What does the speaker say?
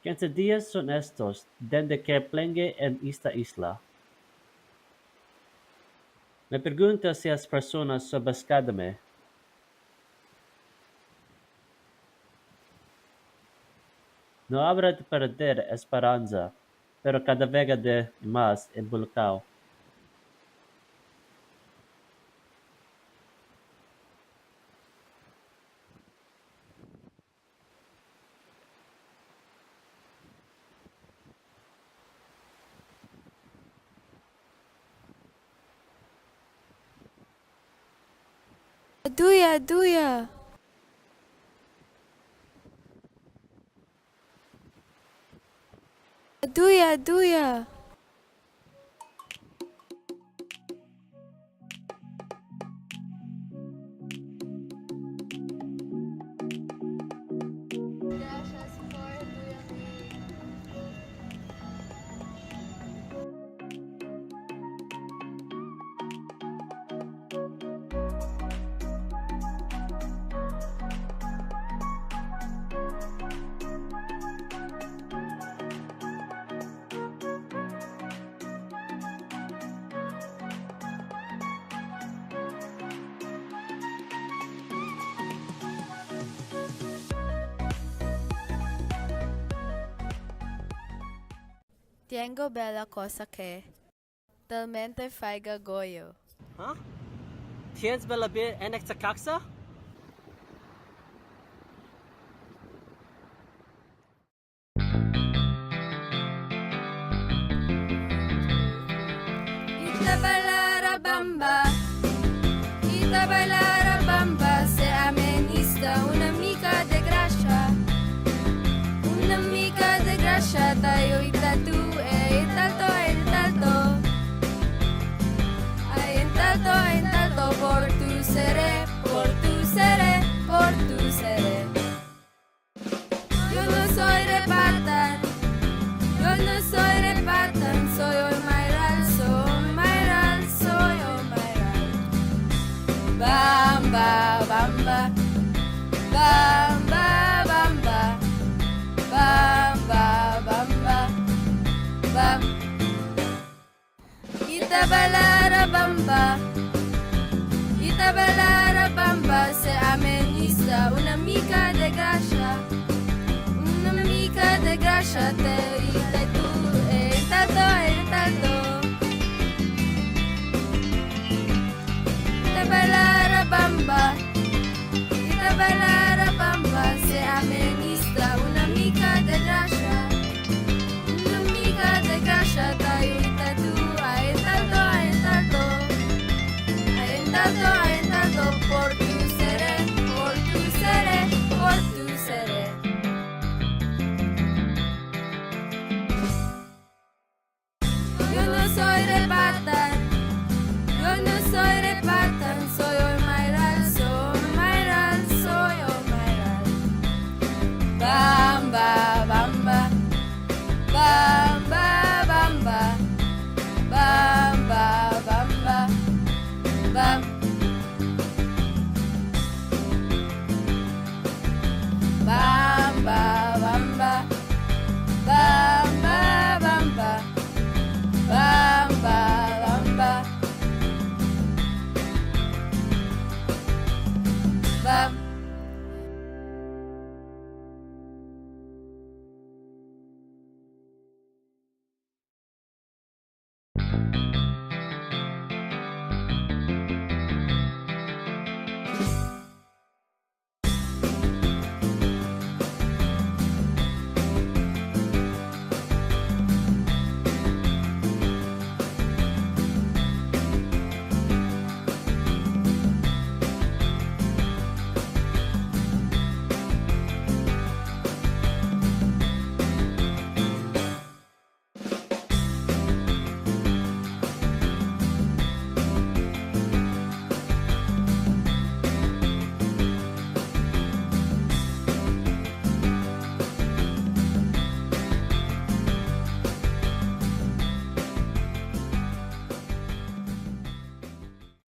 15 días son estos, desde que plegué en esta isla. Me pregunto si las personas sobrescándome. No habrá de perder esperanza, pero cada vez de más involucrado. Aduya, aduya. Aduya, aduya. Tengo bella cosa que talmente faiga goyo. Huh? ¿Tienes bella bir en esta casa? Ita bailara bamba, ita bailara bamba, se amenista un'amica de gracia, un'amica de gracia, tayo ita tu e talto, en talto, por tu seré, por tu seré, por tu seré. Yo no soy repatan, yo no soy repatan, soy Olmairal, soy Olmairal. Bamba, bamba, bamba, bamba, bamba, bamba, bam. Ita balara bamba, se amenista, un'amica de gracia, un'amica de gracia, te ita tu e tanto, e tanto. Ita balara bamba, se amenista, un'amica de gracia, un'amica de gracia, tayo ita tu e tanto, e tanto. En tanto, por tu seré, por tu seré, por tu seré. Yo no soy repatan, yo no soy repatan, soy Olmairal, soy Olmairal. Bamba, bamba, bamba, bamba, bamba, bamba, bam. Bamba, bamba, bamba, bamba, bamba, bamba, bam.